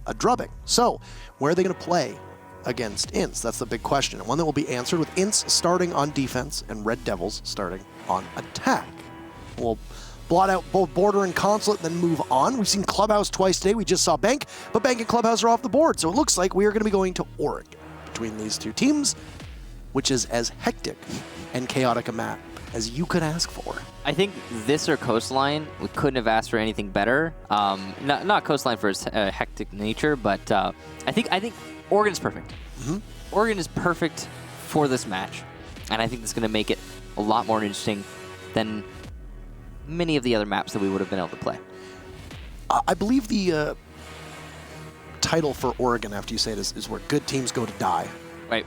a drubbing. So where are they going to play against INTZ? That's the big question, and one that will be answered with INTZ starting on defense and Red Devils starting on attack. We'll blot out both Border and Consulate, then move on. We've seen Clubhouse twice today. We just saw Bank, but Bank and Clubhouse are off the board, so it looks like we are going to be going to Oregon between these two teams, which is as hectic and chaotic a map as you could ask for. I think this or Coastline, we couldn't have asked for anything better. Not Coastline for its hectic nature, but I think Oregon is perfect. Oregon is perfect for this match, and I think it's going to make it a lot more interesting than many of the other maps that we would have been able to play. I believe the title for Oregon, after you say it, is where good teams go to die. Right.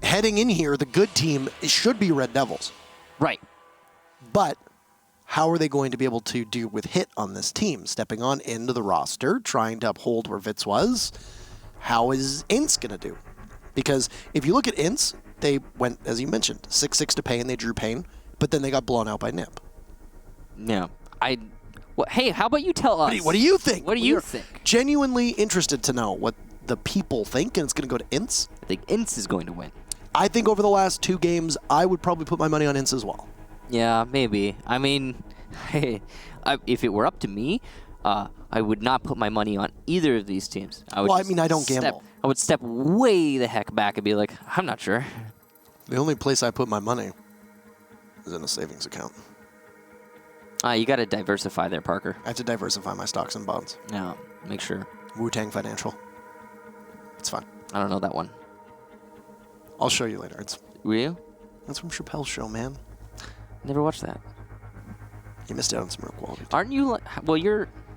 Heading in here, the good team should be Red Devils. Right. But how are they going to be able to do with hit on this team? Stepping on into the roster, trying to uphold where Vitz was. How is INTZ going to do? Because if you look at INTZ, they went, as you mentioned, 6-6 to Pain. They drew Pain, but then they got blown out by NIP. Yeah. Well, hey, how about you tell us? What do you think? What do you think? Genuinely interested to know what the people think, and it's going to go to INTZ. I think INTZ is going to win. I think over the last 2 games, I would probably put my money on INTZ as well. Yeah, maybe. I mean, hey, if it were up to me, I would not put my money on either of these teams. I don't gamble. I would step way the heck back and be like, I'm not sure. The only place I put my money is in a savings account. You got to diversify there, Parker. I have to diversify my stocks and bonds. Yeah, make sure. Wu-Tang Financial. It's fun. I don't know that one. I'll show you later. Will you? That's from Chappelle's show, man. Never watched that. You missed out on some real quality. Aren't you like? Well,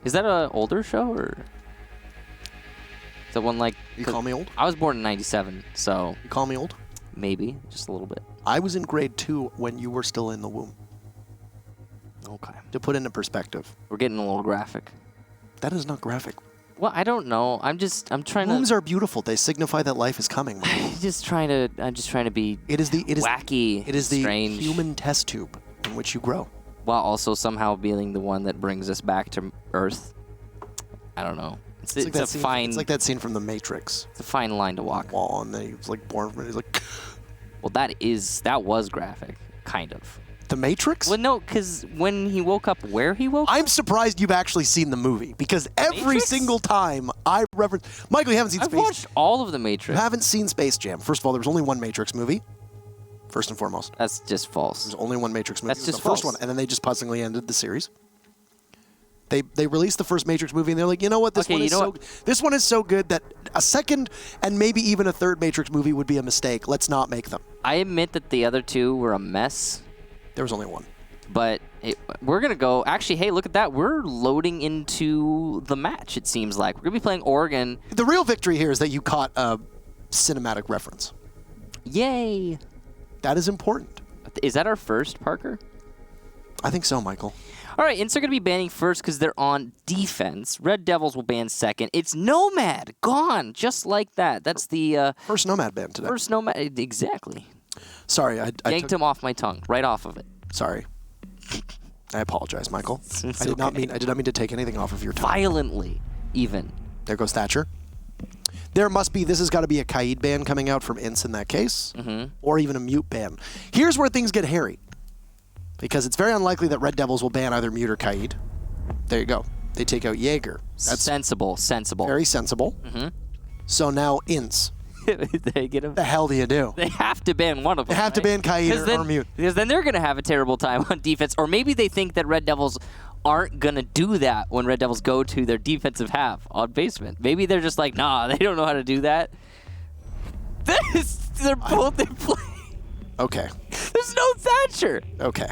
is that an older show or? Is that one like? You call me old? I was born in '97, so. You call me old? Maybe just a little bit. I was in grade 2 when you were still in the womb. Okay. To put into perspective. We're getting a little graphic. That is not graphic. Well, I don't know. I'm trying Wombs are beautiful. They signify that life is coming. I'm just trying to be wacky. It is strange. the human test tube in which you grow. While also somehow being the one that brings us back to Earth. I don't know. It's like that scene from The Matrix. It's a fine line to walk. Wall, and then he was like born from it. He's like. Well, that was graphic, kind of. The Matrix? Well, no, because when he woke up, where he woke up? I'm surprised you've actually seen the movie, because every Matrix? single time I reference... Michael, you haven't seen I've watched all of the Matrix. You haven't seen Space Jam. First of all, there was only one Matrix movie, first and foremost. That's just false. There's only one Matrix movie. That's just the first false. one, and then they just puzzlingly ended the series. They released the first Matrix movie, and they're like, you know what? This one is so good that a second and maybe even a third Matrix movie would be a mistake. Let's not make them. I admit that the other two were a mess. There was only one. But we're going to go... Actually, hey, look at that. We're loading into the match, it seems like. We're going to be playing Oregon. The real victory here is that you caught a cinematic reference. Yay. That is important. Is that our first, Parker? I think so, Michael. All right, INTZ are going to be banning first because they're on defense. Red Devils will ban second. It's Nomad. Gone. Just like that. That's the... first Nomad ban today. First Nomad. Exactly. Sorry. I yanked him off my tongue. Right off of it. Sorry. I apologize, Michael. It's I did not mean to take anything off of your tongue. Violently, even. There goes Thatcher. This has got to be a Kaid ban coming out from INTZ in that case, or even a Mute ban. Here's where things get hairy, because it's very unlikely that Red Devils will ban either Mute or Kaid. There you go. They take out Jaeger. That's sensible. Very sensible. So now INTZ. They get him. The hell do you do? They have to ban one of them. They have to ban Kaid or Mute. Because then they're going to have a terrible time on defense. Or maybe they think that Red Devils aren't going to do that when Red Devils go to their defensive half on basement. Maybe they're just like, nah, they don't know how to do that. They're both in play. Okay. There's no Thatcher. Okay.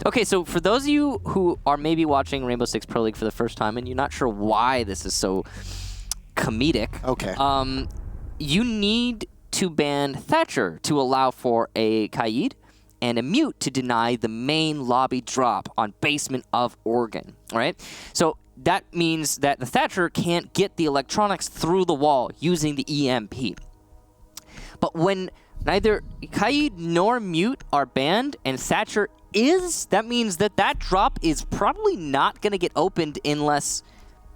Okay, so for those of you who are maybe watching Rainbow Six Pro League for the first time and you're not sure why this is so comedic. Okay. You need to ban Thatcher to allow for a Kaid and a Mute to deny the main lobby drop on basement of Oregon, all right? So that means that the Thatcher can't get the electronics through the wall using the EMP. But when neither Kaid nor Mute are banned and Thatcher is, that means that that drop is probably not going to get opened unless,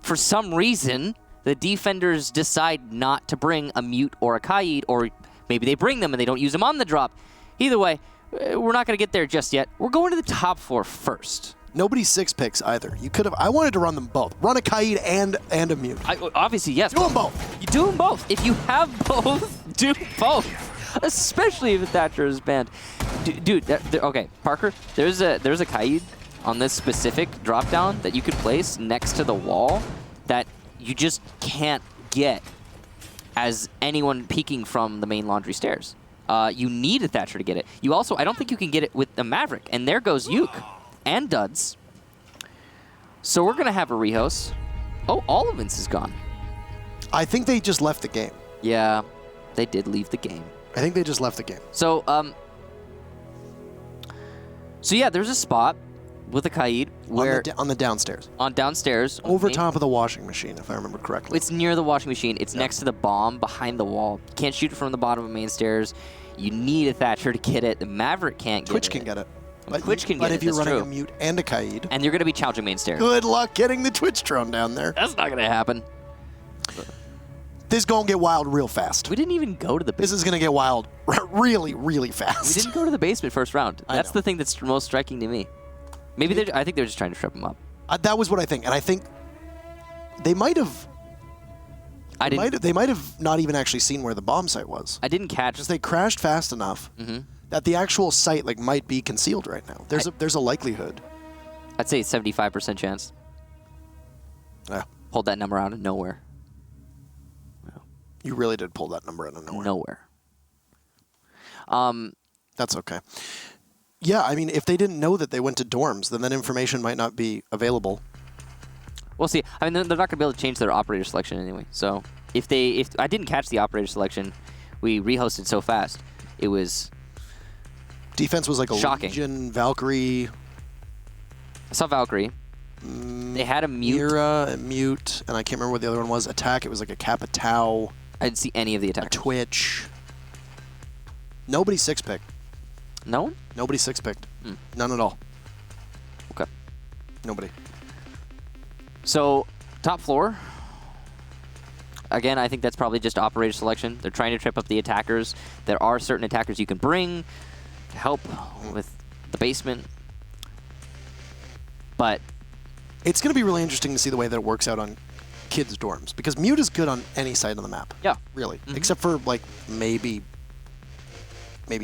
for some reason, the defenders decide not to bring a mute or a Kaid, or maybe they bring them and they don't use them on the drop. Either way, we're not going to get there just yet. We're going to the top floor first. Nobody 6-picks either. You could have. I wanted to run them both. Run a Kaid and a mute. Obviously, yes. Do them both. You do them both. If you have both, do both. Especially if the Thatcher is banned. Dude, okay, Parker, there's a Kaid on this specific drop down that you could place next to the wall that you just can't get as anyone peeking from the main laundry stairs. You need a Thatcher to get it. You also, I don't think you can get it with the Maverick. And there goes Uke and Duds. So we're going to have a rehost. Oh, all of INTZ is gone. I think they just left the game. Yeah, they did leave the game. I think they just left the game. So, yeah, there's a spot with a Kaid where on the downstairs. On downstairs. Over top of the washing machine, if I remember correctly. It's near the washing machine. It's next to the bomb behind the wall. You can't shoot it from the bottom of main stairs. You need a Thatcher to get it. The Maverick can't get it. Twitch can get it. But Twitch can get it. But if you're running a mute and a Kaid. And you're going to be challenging main stairs. Good luck getting the Twitch drone down there. That's not going to happen. This is going to get wild real fast. We didn't even go to the basement. This is going to get wild really, really fast. We didn't go to the basement first round. That's the thing that's most striking to me. Maybe I think they're just trying to trip him up. That was what I think. And I think they might have... They might have not even actually seen where the bomb site was. I didn't catch... Just they crashed fast enough that the actual site might be concealed right now. There's a likelihood. I'd say 75% chance. Yeah. Pulled that number out of nowhere. You really did pull that number out of nowhere. That's okay. Yeah, I mean, if they didn't know that they went to dorms, then that information might not be available. We'll see. I mean, they're not going to be able to change their operator selection anyway. So if I didn't catch the operator selection, we rehosted so fast. It was defense was like a shocking. Legion, Valkyrie. I saw Valkyrie. They had a mute. Mira, a mute, and I can't remember what the other one was. Attack. It was like a Kappa Tau. I didn't see any of the attackers. A Twitch. Nobody 6-picked. No one? Nobody 6-picked. None at all. Okay. Nobody. So, top floor. Again, I think that's probably just operator selection. They're trying to trip up the attackers. There are certain attackers you can bring to help with the basement. But it's going to be really interesting to see the way that it works out on kids' dorms, because mute is good on any side on the map. Yeah. Really. Except for, maybe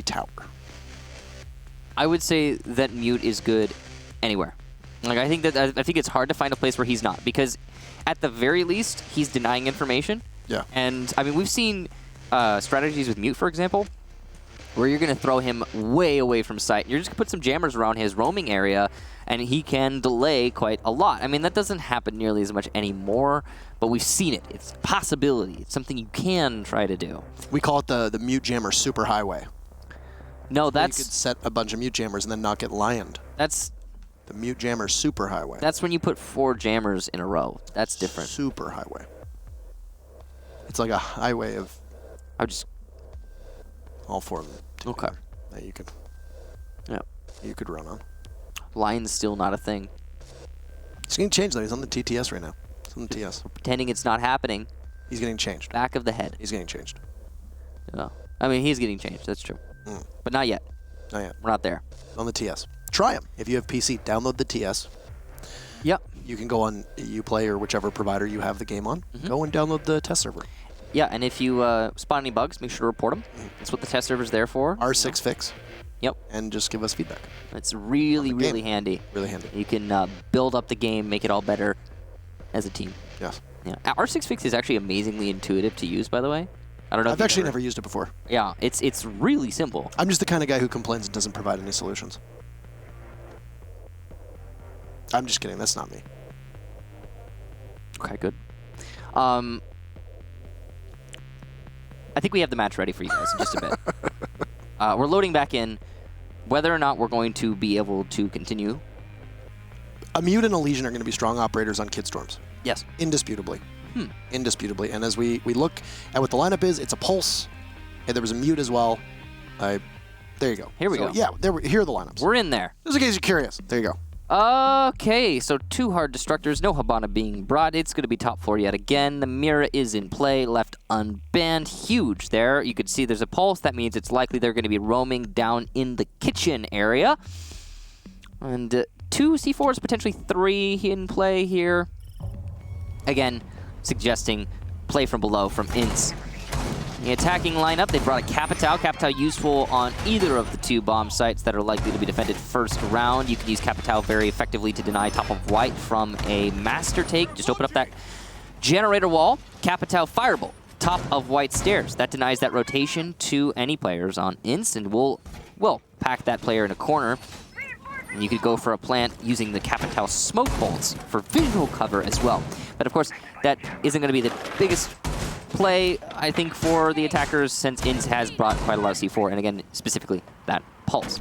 tower. I would say that mute is good anywhere. I think it's hard to find a place where he's not, because at the very least, he's denying information. Yeah. And, I mean, we've seen strategies with mute, for example, where you're going to throw him way away from sight. You're just going to put some jammers around his roaming area, and he can delay quite a lot. I mean, that doesn't happen nearly as much anymore, but we've seen it. It's a possibility. It's something you can try to do. We call it the mute jammer superhighway. No, that's... You could set a bunch of mute jammers and then not get lioned. That's... The mute jammer superhighway. That's when you put 4 jammers in a row. That's different. Superhighway. It's like a highway of... all 4 of them. Okay. That you could... Yeah. You could run on. Lion's still not a thing. He's getting changed, though. He's on the TTS right now. He's on the TS. We're pretending it's not happening. He's getting changed. Back of the head. He's getting changed. Yeah. I mean, he's getting changed. That's true. But not yet. Not yet. We're not there. On the TS. Try him. If you have PC, download the TS. Yep. You can go on Uplay or whichever provider you have the game on. Go and download the test server. Yeah, and if you spot any bugs, make sure to report them. That's what the test server's there for. R6 fix. Yep. And just give us feedback. It's really, really handy. Really handy. You can build up the game, make it all better as a team. Yes. Yeah. R6 fix is actually amazingly intuitive to use, by the way. I don't know. I've actually never used it before. Yeah, it's really simple. I'm just the kind of guy who complains and doesn't provide any solutions. I'm just kidding. That's not me. Okay, good. I think we have the match ready for you guys in just a bit. We're loading back in. Whether or not we're going to be able to continue. A Mute and a Legion are going to be strong operators on Kid Storms. Yes. Indisputably. Indisputably. And as we look at what the lineup is, it's a Pulse. And there was a Mute as well. There you go. Here we go. Yeah, here are the lineups. We're in there. Just in case you're curious. There you go. Okay, so 2 hard destructors, no Habana being brought. It's going to be top floor yet again. The Mira is in play, left unbanned. Huge there. You can see there's a pulse. That means it's likely they're going to be roaming down in the kitchen area. And 2 C4s, potentially 3 in play here. Again, suggesting play from below from INTZ. The attacking lineup, they brought a Capitao. Capitao useful on either of the 2 bomb sites that are likely to be defended first round. You can use Capitao very effectively to deny top of white from a master take. Just open up that generator wall. Capitao Firebolt, top of white stairs. That denies that rotation to any players on INTZ, and we'll pack that player in a corner. And you could go for a plant using the Capitao smoke bolts for visual cover as well. But of course, that isn't going to be the biggest play, I think, for the attackers, since INTZ has brought quite a lot of C4, and again, specifically that pulse.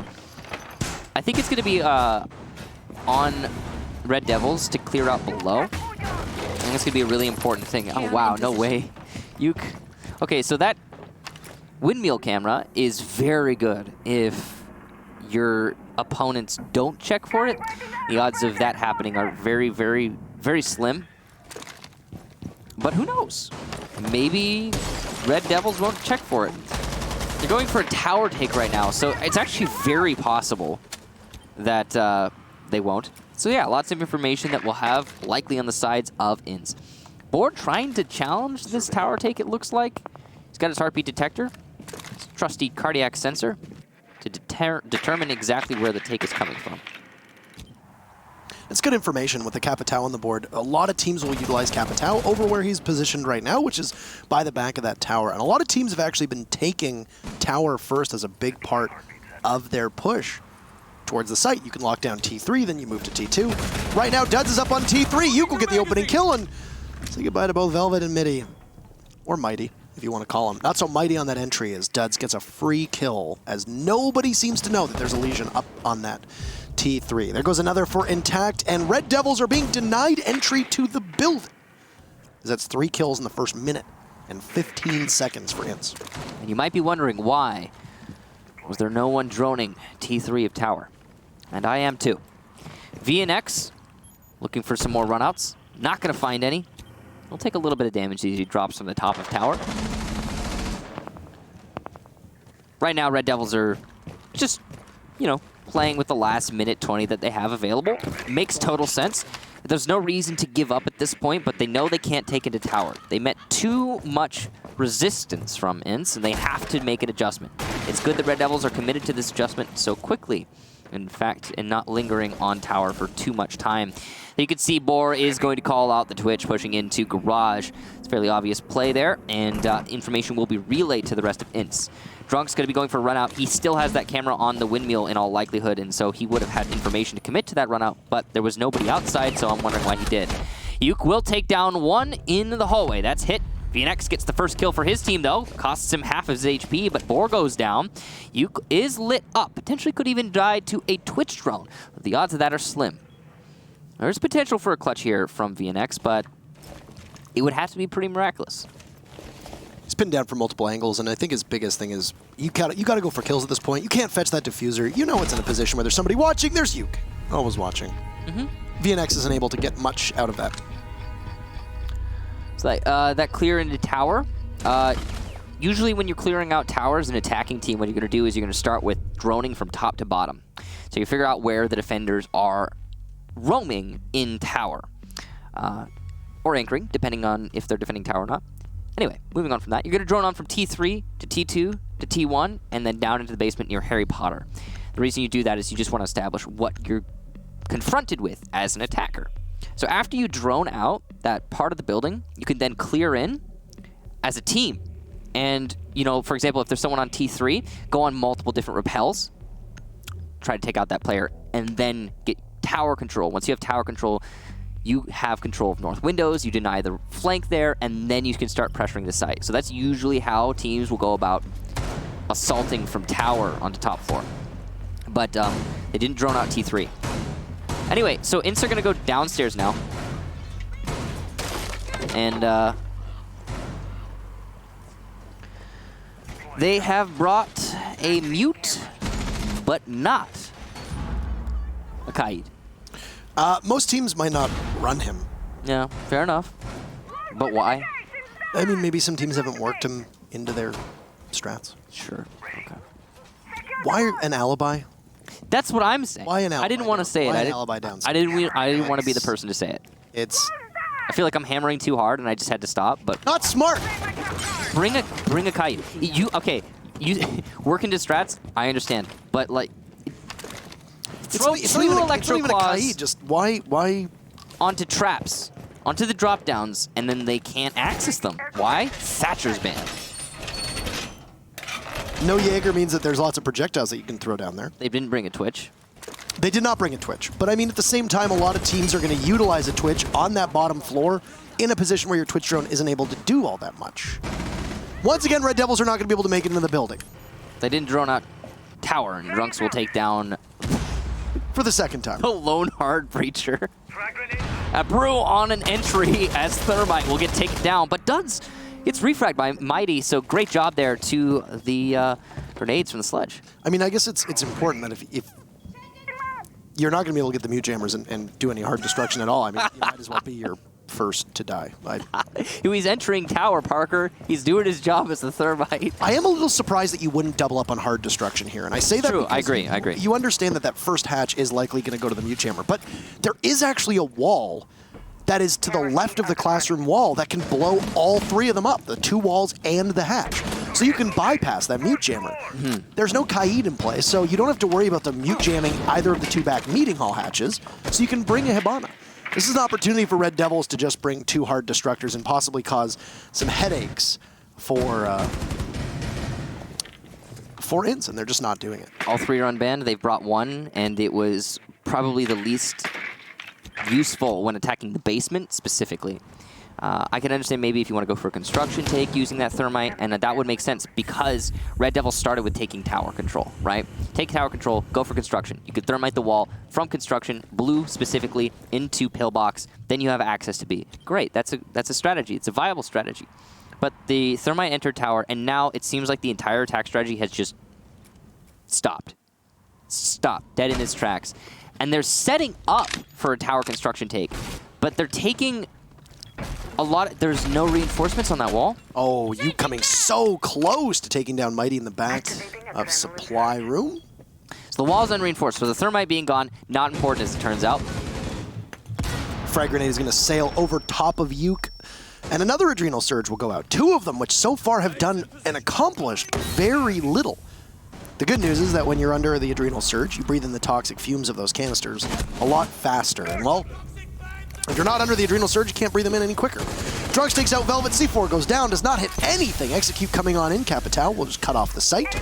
I think it's going to be on Red DevilS to clear out below. I think it's going to be a really important thing. Oh, wow, no way. Okay, so that windmill camera is very good if your opponents don't check for it. The odds of that happening are very, very, very slim. But who knows? Maybe Red DevilS won't check for it. They're going for a tower take right now, so it's actually very possible that they won't. So yeah, lots of information that we'll have likely on the sides of INTZ. Board trying to challenge this tower take, it looks like. He's got his heartbeat detector, his trusty cardiac sensor, to determine exactly where the take is coming from. It's good information with the Capitao on the board. A lot of teams will utilize Capitao over where he's positioned right now, which is by the back of that tower. And a lot of teams have actually been taking tower first as a big part of their push towards the site. You can lock down T3, then you move to T2. Right now, Duds is up on T3. You will get the opening kill and say goodbye to both Velvet and Midi. Or Mighty, if you want to call him. Not so mighty on that entry as Duds gets a free kill, as nobody seems to know that there's a Legion up on that T3. There goes another for Intact, and Red DevilS are being denied entry to the building. That's 3 kills in the first minute and 15 seconds for INTZ. And you might be wondering why was there no one droning T3 of tower? And I am too. VNX looking for some more runouts. Not going to find any. He'll take a little bit of damage as he drops from the top of tower. Right now, Red DevilS are just, you know, playing with the last minute 20 that they have available. Makes total sense. There's no reason to give up at this point, but they know they can't take it to tower. They met too much resistance from INTZ, and they have to make an adjustment. It's good that Red DevilS are committed to this adjustment so quickly, in fact, and not lingering on tower for too much time. You can see Boar is going to call out the Twitch, pushing into Garage. It's a fairly obvious play there, and information will be relayed to the rest of INTZ. Drunk's going to be going for a run out. He still has that camera on the windmill in all likelihood, and so he would have had information to commit to that run out, but there was nobody outside, so I'm wondering why he did. Uke will take down one in the hallway. That's hit. VNX gets the first kill for his team, though. Costs him half of his HP, but Boar goes down. Uke is lit up. Potentially could even die to a Twitch drone. The odds of that are slim. There's potential for a clutch here from VNX, but it would have to be pretty miraculous. He's pinned down from multiple angles, and I think his biggest thing is you got to go for kills at this point. You can't fetch that diffuser. You know it's in a position where there's somebody watching. There's Uke. Always watching. VNX isn't able to get much out of that. So that clear into tower. Usually when you're clearing out towers, an attacking team, what you're going to do is you're going to start with droning from top to bottom. So you figure out where the defenders are roaming in tower. Or anchoring, depending on if they're defending tower or not. Anyway, moving on from that, you're going to drone on from T3 to T2 to T1, and then down into the basement near Harry Potter. The reason you do that is you just want to establish what you're confronted with as an attacker. So after you drone out that part of the building, you can then clear in as a team. And, you know, for example, if there's someone on T3, go on multiple different rappels, try to take out that player, and then get tower control. Once you have tower control, you have control of north windows, you deny the flank there, and then you can start pressuring the site. So that's usually how teams will go about assaulting from tower onto top floor. But they didn't drone out T3. Anyway, so INTZ are going to go downstairs now. And they have brought a mute, but not a Kaid. Most teams might not run him. Yeah, fair enough. But why? I mean, maybe some teams haven't worked him into their strats. Sure. Okay. Why an alibi? That's what I'm saying. Why an alibi? I didn't want to say it. Why an alibi downside? I didn't want to be the person to say it. It's I feel like I'm hammering too hard, and I just had to stop. But not smart. bring a Kaid. You work into strats. I understand, but like throw It's two not even electro a claws Kaid. Just why? onto traps, onto the drop downs, and then they can't access them. Why? Thatcher's banned. No Jaeger means that there's lots of projectiles that you can throw down there. They didn't bring a Twitch. They did not bring a Twitch, but I mean, at the same time, a lot of teams are going to utilize a Twitch on that bottom floor in a position where your Twitch drone isn't able to do all that much. Once again, Red Devils are not going to be able to make it into the building. They didn't drone out tower, and Drunks will take down For the second time. the Lone Heart Breacher. A Brew on an entry as Thermite will get taken down, but Duds gets refragged by Mighty, so great job there to the grenades from the sledge. I mean, I guess it's important that if you're not going to be able to get the mute jammers and do any hard destruction at all, I mean, you might as well be your first to die. He's entering tower, Parker. He's doing his job as the Thermite. I am a little surprised that you wouldn't double up on hard destruction here, and I say that True, because I agree. You understand that first hatch is likely going to go to the mute jammer, but there is actually a wall that is to the left of the classroom wall that can blow all three of them up, the two walls and the hatch. So you can bypass that mute jammer. There's no Kaid in play, so you don't have to worry about the mute jamming either of the two back meeting hall hatches, so you can bring a Hibana. This is an opportunity for Red Devils to just bring two hard destructors and possibly cause some headaches for INTZ, and they're just not doing it. All three are unbanned. They've brought one, and it was probably the least useful when attacking the basement specifically. I can understand maybe if you want to go for a construction take using that Thermite, and that would make sense because Red Devil started with taking tower control, right? Take tower control, go for construction. You could Thermite the wall from construction, blue specifically, into pillbox, then you have access to B. Great, that's a strategy. It's a viable strategy. But the Thermite entered tower, and now it seems like the entire attack strategy has just stopped. Stopped, dead in its tracks. And they're setting up for a tower construction take, but they're taking a lot. There's no reinforcements on that wall. Oh, you coming so close to taking down Mighty in the back of supply room. So the wall's unreinforced, so the Thermite being gone, not important as it turns out. Frag grenade is going to sail over top of Yuke, and another Adrenal Surge will go out. Two of them, which so far have done and accomplished very little. The good news is that when you're under the Adrenal Surge, you breathe in the toxic fumes of those canisters a lot faster. And well, if you're not under the Adrenal Surge, you can't breathe them in any quicker. Drunks takes out Velvet, C4 goes down, does not hit anything. Execute coming on in, Capitao will just cut off the site.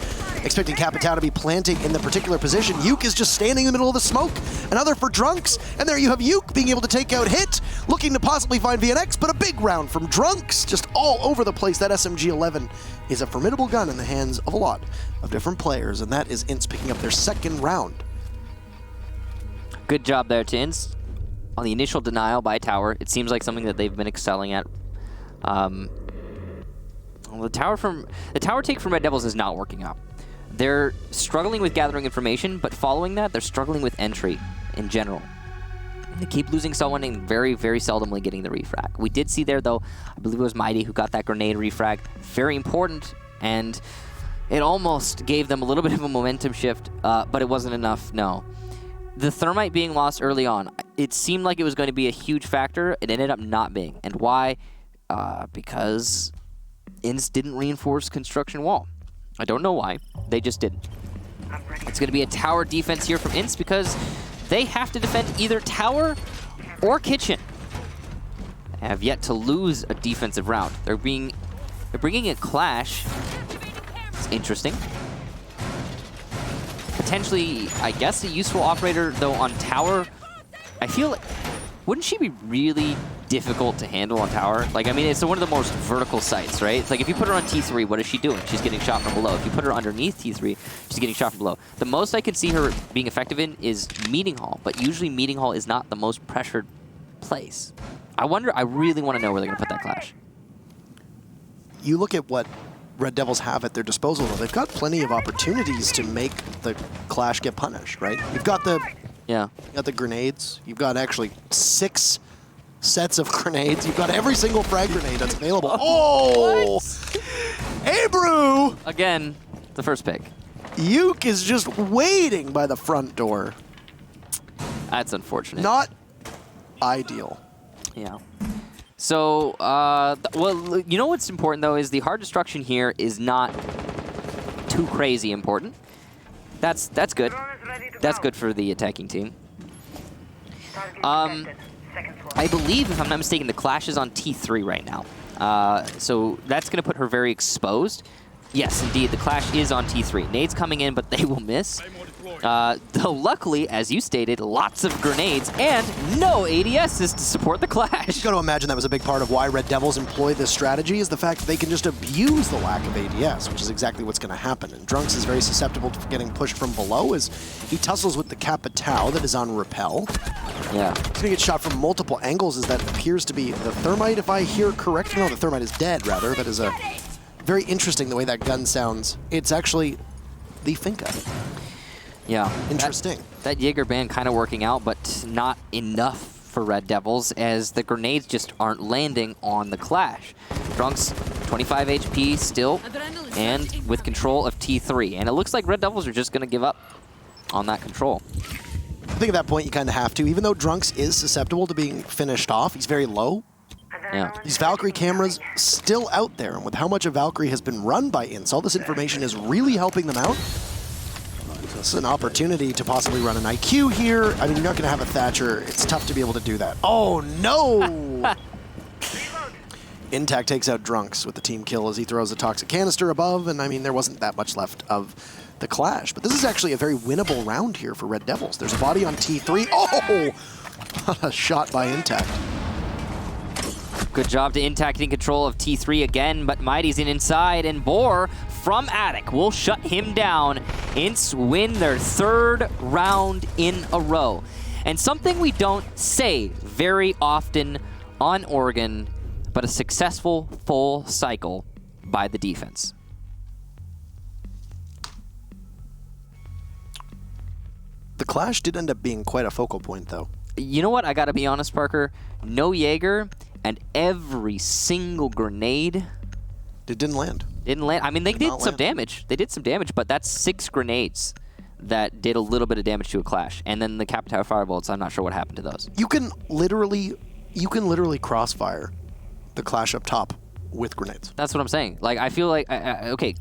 Expecting Capitao to be planting in the particular position. Yuke is just standing in the middle of the smoke. Another for Drunks, and there you have Yuke being able to take out Hit, looking to possibly find VNX, but a big round from Drunks, just all over the place. That SMG-11 is a formidable gun in the hands of a lot of different players, and that is INTZ picking up their second round. Good job there to INTZ. On the initial denial by tower, it seems like something that they've been excelling at. Well, the tower take from Red Devils is not working out. They're struggling with gathering information, but following that, they're struggling with entry in general. They keep losing someone and very, very seldomly getting the refrag. We did see there, though, I believe it was Mighty who got that grenade refrag. Very important, and it almost gave them a little bit of a momentum shift, but it wasn't enough, no. The Thermite being lost early on, it seemed like it was going to be a huge factor. It ended up not being. And why? Because INTZ didn't reinforce construction wall. I don't know why. They just didn't. It's going to be a tower defense here from INTZ because they have to defend either tower or kitchen. They have yet to lose a defensive round. They're bringing a clash. It's interesting. Potentially, I guess, a useful operator, though, on tower. I feel like, wouldn't she be really difficult to handle on tower? Like, I mean, it's one of the most vertical sites, right? It's like, if you put her on T3, what is she doing? She's getting shot from below. If you put her underneath T3, she's getting shot from below. The most I could see her being effective in is meeting hall, but usually meeting hall is not the most pressured place. I really want to know where they're going to put that clash. You look at what Red Devils have at their disposal, though. They've got plenty of opportunities to make the clash get punished, right? You've got the Yeah. You got the grenades. You've got actually 6 sets of grenades. You've got every single frag grenade that's available. Oh! Abru! Again, the first pick. Yuke is just waiting by the front door. That's unfortunate. Not ideal. Yeah. So, well, you know what's important, though, is the hard destruction here is not too crazy important. That's good. That's good for the attacking team. I believe, if I'm not mistaken, the Clash is on T3 right now. So that's going to put her very exposed. Yes, indeed, the Clash is on T3. Nades coming in, but they will miss. Though luckily, as you stated, lots of grenades and no ADSs to support the Clash. You've got to imagine that was a big part of why Red Devils employ this strategy, is the fact that they can just abuse the lack of ADS, which is exactly what's going to happen. And Drunks is very susceptible to getting pushed from below as he tussles with the Capitao that is on Repel. Yeah. He's going to get shot from multiple angles, as that appears to be the Thermite, if I hear correctly. No, the Thermite is dead, rather. That is a very interesting the way that gun sounds. It's actually the Finka. Yeah. Interesting. That Jaeger band kind of working out, but not enough for Red Devils, as the grenades just aren't landing on the Clash. Drunks, 25 HP still, and with control of T3. And it looks like Red Devils are just going to give up on that control. I think at that point you kind of have to. Even though Drunks is susceptible to being finished off, he's very low. Yeah. These Valkyrie cameras still out there, and with how much of Valkyrie has been run by INTZ, all this information is really helping them out. This is an opportunity to possibly run an IQ here. I mean, you're not going to have a Thatcher. It's tough to be able to do that. Oh, no! Intact takes out Drunks with the team kill as he throws a toxic canister above, and I mean, there wasn't that much left of the Clash. But this is actually a very winnable round here for Red Devils. There's a body on T3. Oh! A shot by Intact. Good job to Intact getting control of T3 again, but Mighty's in inside, and Boar from Attic will shut him down. INTZ win their 3rd round in a row. And something we don't say very often on Oregon, but a successful full cycle by the defense. The Clash did end up being quite a focal point, though. You know what? I gotta be honest, Parker. No Jaeger, and every single grenade... It didn't land. Didn't land. I mean, they did some damage. They did some damage, but that's 6 grenades that did a little bit of damage to a Clash. And then the Capitao Firebolts, I'm not sure what happened to those. You can literally crossfire the Clash up top with grenades. That's what I'm saying. Like, I feel like, okay,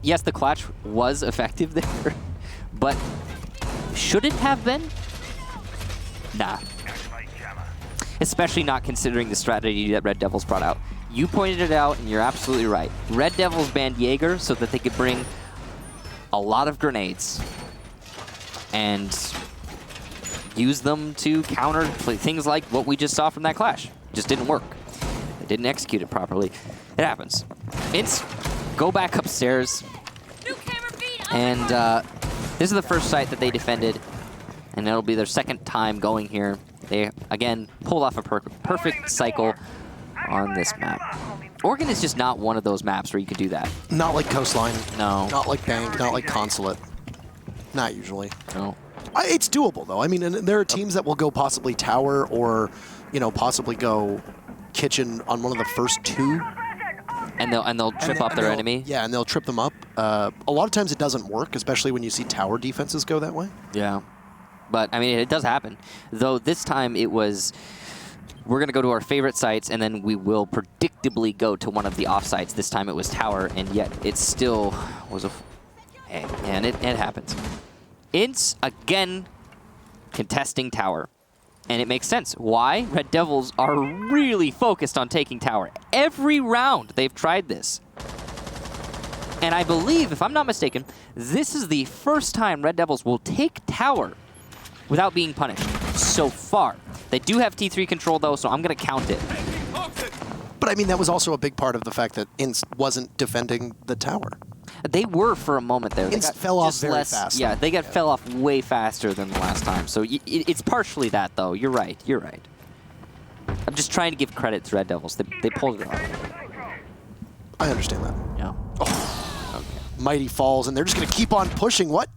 yes, the Clash was effective there, but should it have been? Nah. Especially not considering the strategy that Red Devils brought out. You pointed it out, and you're absolutely right. Red Devils banned Jaeger so that they could bring a lot of grenades and use them to counter things like what we just saw from that Clash. Just didn't work. They didn't execute it properly. It happens. INTZ, go back upstairs. And this is the first site that they defended, and it'll be their 2nd time going here. They, again, pulled off a perfect cycle on this map. Oregon is just not one of those maps where you could do that. Not like Coastline. No. Not like Bank, not like Consulate. Not usually. No. It's doable, though. I mean, and there are teams that will go possibly Tower or, you know, possibly go Kitchen on one of the first 2. And they'll trip up their enemy? Yeah, and they'll trip them up. A lot of times it doesn't work, especially when you see Tower defenses go that way. Yeah. But, I mean, it does happen. Though this time it was... We're going to go to our favorite sites, and then we will predictably go to one of the off sites. This time it was Tower, and yet it still was a... And it happens. INTZ, again, contesting Tower. And it makes sense. Why? Red Devils are really focused on taking Tower. Every round they've tried this. And I believe, if I'm not mistaken, this is the first time Red Devils will take Tower without being punished so far. They do have T3 control, though, so I'm going to count it. But, I mean, that was also a big part of the fact that INTZ wasn't defending the Tower. They were for a moment there. INTZ fell off very fast. Yeah, they fell off way faster than the last time. So it's partially that, though. You're right. You're right. I'm just trying to give credit to Red Devils. They pulled it off. I understand that. Yeah. Oh. Okay. Mighty falls, and they're just going to keep on pushing. What?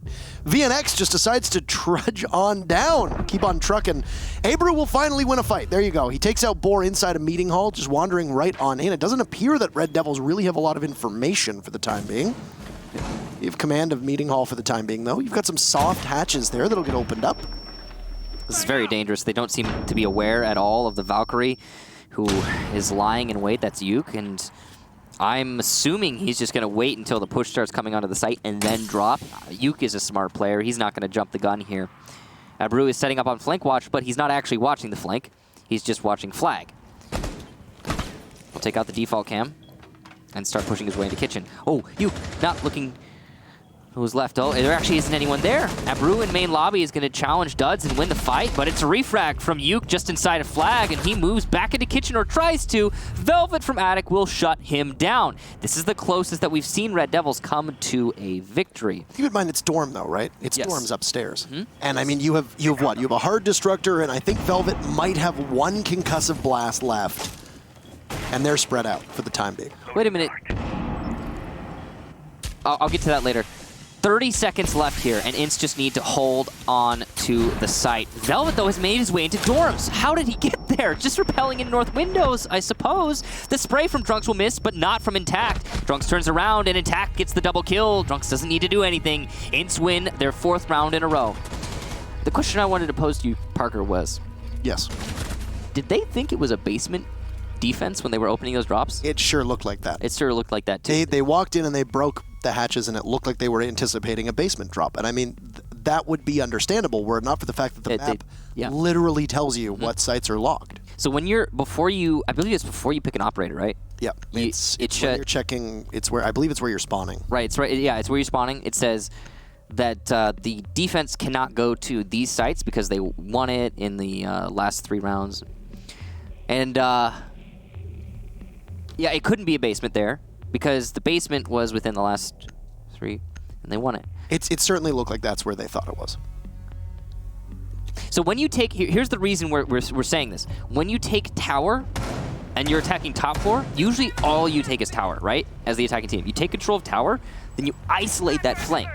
VNX just decides to trudge on down, keep on trucking. Abreu will finally win a fight. There you go. He takes out Boar inside a meeting hall, just wandering right on in. It doesn't appear that Red Devils really have a lot of information for the time being. You have command of meeting hall for the time being, though. You've got some soft hatches there that'll get opened up. This is very dangerous. They don't seem to be aware at all of the Valkyrie who is lying in wait. That's Yuke, and I'm assuming he's just going to wait until the push starts coming onto the site and then drop. Yuke is a smart player. He's not going to jump the gun here. Abreu is setting up on flank watch, but he's not actually watching the flank. He's just watching flag. We'll take out the default cam and start pushing his way into kitchen. Oh, Yuke not looking who's left. Oh, there actually isn't anyone there. Abreu in main lobby is going to challenge Duds and win the fight, but it's a refrag from Yuke just inside a flag, and he moves back into kitchen, or tries to. Velvet from Attic will shut him down. This is the closest that we've seen Red Devils come to a victory. Keep in mind it's Dorm, though, right? It's Yes. Dorm's upstairs. And I mean, you have what? You have a hard destructor, and I think Velvet might have one concussive blast left. And they're spread out for the time being. Wait a minute. I'll get to that later. 30 seconds left here, and INTZ just need to hold on to the site. Velvet, though, has made his way into dorms. How did he get there? Just repelling in north windows, I suppose. The spray from Drunks will miss, but not from Intact. Drunks turns around, and Intact gets the double kill. Drunks doesn't need to do anything. INTZ win their 4th round in a row. The question I wanted to pose to you, Parker, was, Yes. did they think it was a basement defense when they were opening those drops? It sure looked like that. It sure looked like that, too. They walked in and they broke the hatches, and it looked like they were anticipating a basement drop. And I mean, that would be understandable were it not for the fact that the map literally tells you what sites are locked. So when you're, I believe it's before you pick an operator, right? Yep. It's when you're checking, I believe it's where you're spawning. Right, it's right. Yeah, it's where you're spawning. It says that the defense cannot go to these sites because they won it in the last 3 rounds. And yeah, it couldn't be a basement there because the basement was within the last 3, and they won it. It certainly looked like that's where they thought it was. So when you take, here's the reason we're saying this. When you take tower and you're attacking top floor, usually all you take is tower, right? As the attacking team. You take control of tower, then you isolate that flank.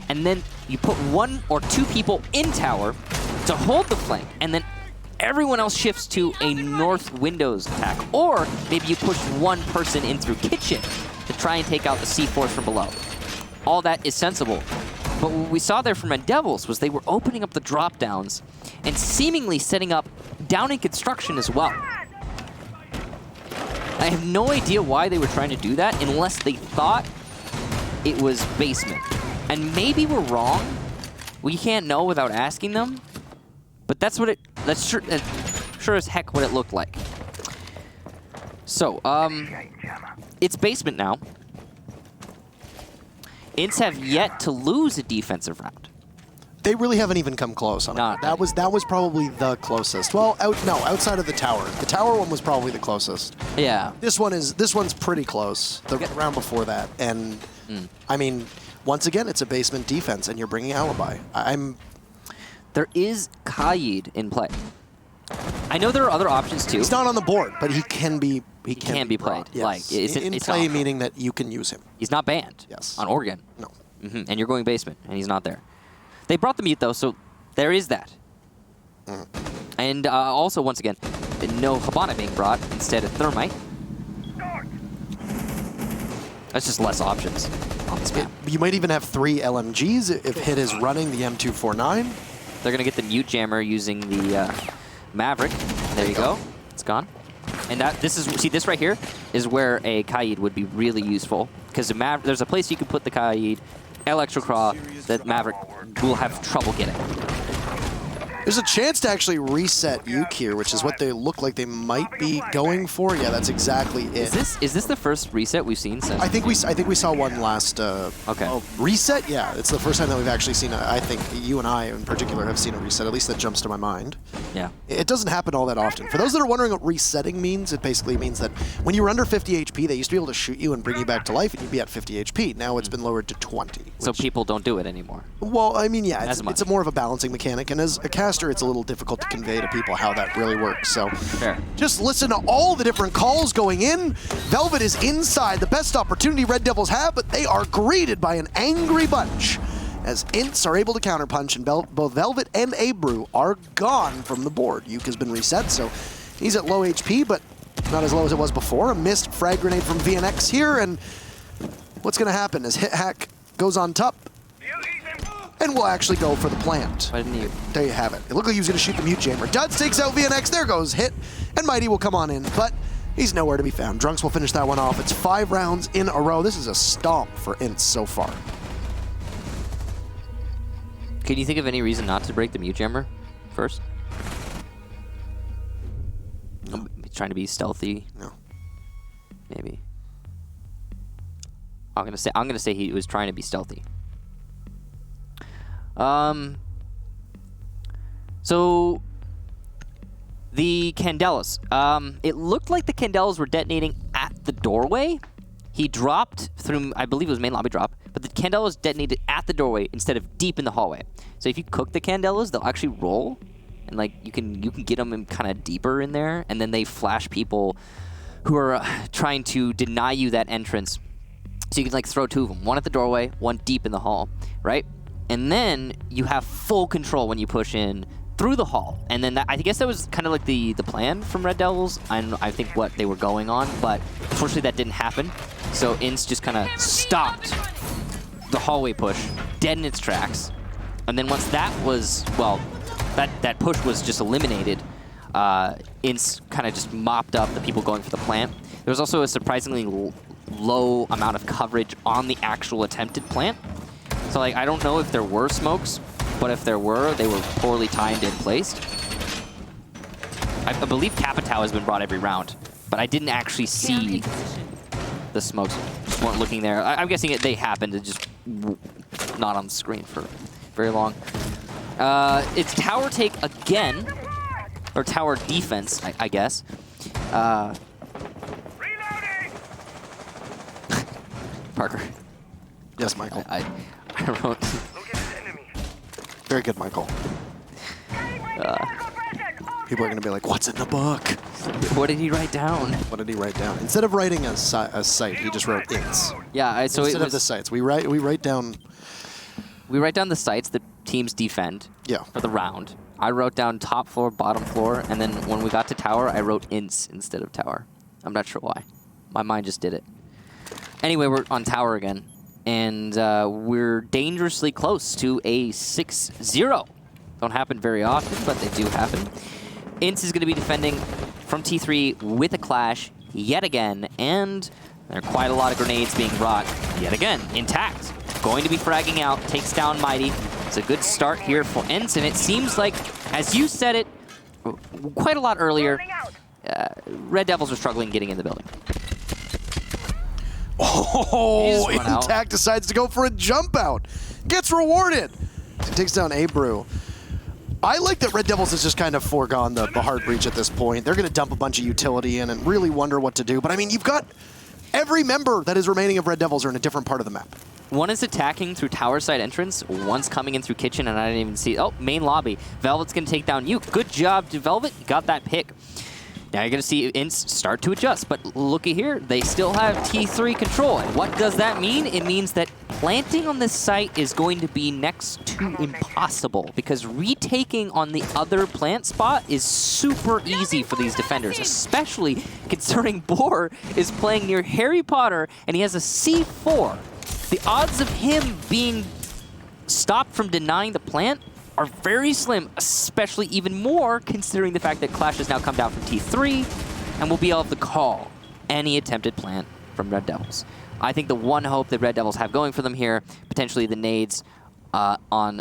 And then you put 1 or 2 people in tower to hold the flank, and then everyone else shifts to a north windows attack. Or maybe you push 1 person in through kitchen to try and take out the C4s from below. All that is sensible. But what we saw there from Red Devils was they were opening up the drop downs and seemingly setting up down in construction as well. I have no idea why they were trying to do that unless they thought it was basement. And maybe we're wrong. We can't know without asking them. But that's sure as heck what it looked like. So, it's basement now. INTZ have yet to lose a defensive round. They really haven't even come close on it. That was probably the closest. Well, outside of the tower. The tower one was probably the closest. Yeah. This one's pretty close. The round before that, and I mean, once again, it's a basement defense, and you're bringing Alibi. There is Kaid in play. I know there are other options too. He's not on the board, but he can be. He can be played. Yes. Like it's play, meaning that you can use him. He's not banned. Yes. On Oregon. No. And you're going basement, and he's not there. They brought the mute though, so there is that. And also, once again, no Habana being brought instead of Thermite. That's just less options on this map. You might even have 3 LMGs if Hit is running the M249. They're going to get the mute jammer using the Maverick. There you go. It's gone. And this right here is where a Kaid would be really useful because there's a place you can put the Kaid, Electrocraw, that Maverick will have trouble getting. There's a chance to actually reset Yuke here, which is what they look like they might be going for. Yeah, that's exactly it. Is this the first reset we've seen since? I think we saw one last. Okay. Oh, reset? Yeah, it's the first time that we've actually seen. I think you and I in particular have seen a reset. At least that jumps to my mind. Yeah. It doesn't happen all that often. For those that are wondering what resetting means, it basically means that when you were under 50 HP, they used to be able to shoot you and bring you back to life, and you'd be at 50 HP. Now it's been lowered to 20. So people don't do it anymore. Well, I mean, yeah, it's more of a balancing mechanic, and as a caster, it's a little difficult to convey to people how that really works. So Fair. Just listen to all the different calls going in. Velvet is inside, the best opportunity Red Devils have, but they are greeted by an angry bunch. as INTZ are able to counterpunch, and both Velvet and Abrew are gone from the board. Yuke has been reset, so he's at low HP, but not as low as it was before. A missed frag grenade from VNX here, and what's going to happen is Hit Hack goes on top, and we'll actually go for the plant. Why didn't you? There you have it. It looked like he was going to shoot the mute jammer. Duds takes out VNX. There goes Hit, and Mighty will come on in, but he's nowhere to be found. Drunks will finish that one off. It's 5 rounds in a row. This is a stomp for INTZ so far. Can you think of any reason not to break the mute jammer first? I'm trying to be stealthy. No. Maybe. I'm gonna say he was trying to be stealthy. So the Candelas. It looked like the Candelas were detonating at the doorway. He dropped through, I believe it was main lobby drop, but the Candelas detonated at the doorway instead of deep in the hallway. So if you cook the Candelas, they'll actually roll, and like you can get them in kind of deeper in there, and then they flash people who are trying to deny you that entrance. So you can like throw 2 of them, one at the doorway, one deep in the hall, right? And then you have full control when you push in through the hall. And then I guess that was kind of like the plan from Red DevilS. I think what they were going on, but unfortunately that didn't happen. So INTZ just kind of stopped the hallway push, dead in its tracks. And then once that was, well, that push was just eliminated, INTZ kind of just mopped up the people going for the plant. There was also a surprisingly low amount of coverage on the actual attempted plant. So like, I don't know if there were smokes, but if there were, they were poorly timed and placed. I believe Capitao has been brought every round, but I didn't actually see the smokes. Just weren't looking there. I'm guessing they happened to just not on the screen for very long. It's tower take again, or tower defense, I guess. Parker. Yes, Michael. I wrote. Very good, Michael. People are going to be like, what's in the book? What did he write down? What did he write down? Instead of writing a site, he just wrote INTZ. Yeah, so instead of the sites, we write down the sites that teams defend. Yeah. For the round. I wrote down top floor, bottom floor, and then when we got to tower, I wrote INTZ instead of tower. I'm not sure why. My mind just did it. Anyway, we're on tower again, and we're dangerously close to a 6-0. Don't happen very often, but they do happen. INTZ is going to be defending from T3 with a clash yet again, and there are quite a lot of grenades being brought yet again, intact. Going to be fragging out, takes down Mighty. It's a good start here for INTZ, and it seems like, as you said it quite a lot earlier, Red DevilS are struggling getting in the building. Oh, Intact decides to go for a jump out. Gets rewarded. He takes down Abrew. I like that Red DevilS has just kind of foregone the hard breach at this point. They're going to dump a bunch of utility in and really wonder what to do. But I mean, you've got every member that is remaining of Red DevilS are in a different part of the map. One is attacking through tower side entrance, one's coming in through kitchen, and I didn't even see. Oh, main lobby. Velvet's going to take down you. Good job to Velvet. You got that pick. Now you're going to see INTZ start to adjust, but looky here, they still have T3 control. And what does that mean? It means that planting on this site is going to be next to impossible, because retaking on the other plant spot is super easy for these defenders, especially considering Boar is playing near Harry Potter and he has a C4. The odds of him being stopped from denying the plant are very slim, especially even more considering the fact that Clash has now come down from T3 and will be able to call any attempted plant from Red DevilS. I think the one hope that Red DevilS have going for them here, potentially the nades on